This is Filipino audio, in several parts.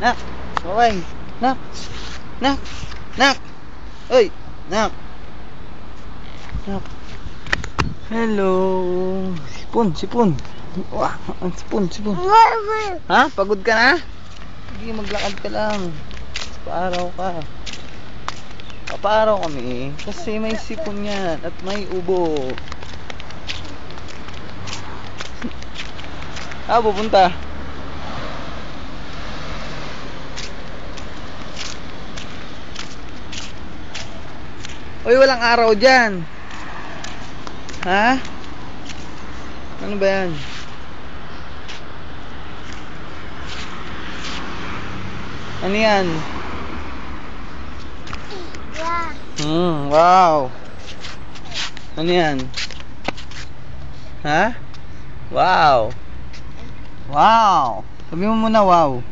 Nak. Okay. Nak. Nak. Nak. Uy. Nak. Nak. Hello. Sipon. Wah, sipon. Ha? Pagod ka na? Sige, maglakad ka lang. Papaaraw kami. Kasi may sipon yan at may ubo. Pupunta. Uy, walang araw dyan. Ha? Ano ba yan? Ano yan? Wow. Ano yan? Ha? Wow. Wow. Sabi mo muna wow.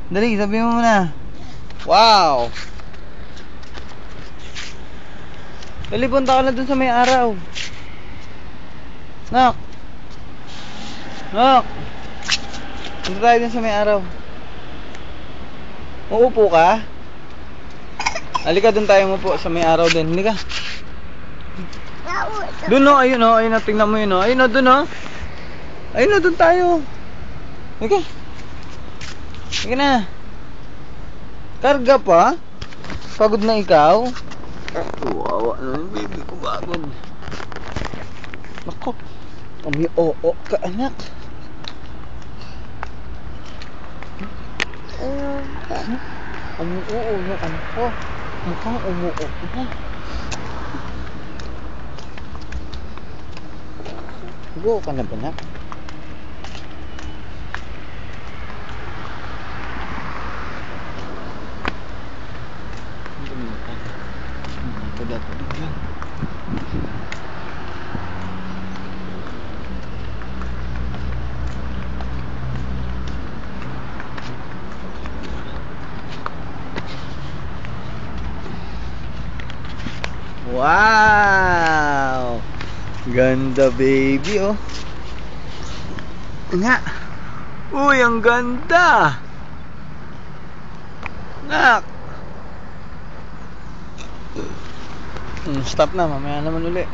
Dali, sabi mo muna. Wow. Dali, punta ka na dun sa may araw. Nak. Punta tayo dun sa may araw. Uupo ka? Halika, dun tayo umupo sa may araw din. Halika. Dun o, ayun o, tingnan mo yun o. Ayun o, dun o. Ayun o, dun tayo. Halika. Halika na. Karga pa? Pagod na ikaw? Wawa na yung baby ko, pagod. Nako, umi-oo ka, anak. Umi-oo yung anak ko. Mukhang umu-oo ka. Go ka na ba, anak? Wow! Ganda, baby, oh. Nga. Uy, ang ganda. Nak. Stop na, mamaya naman uli.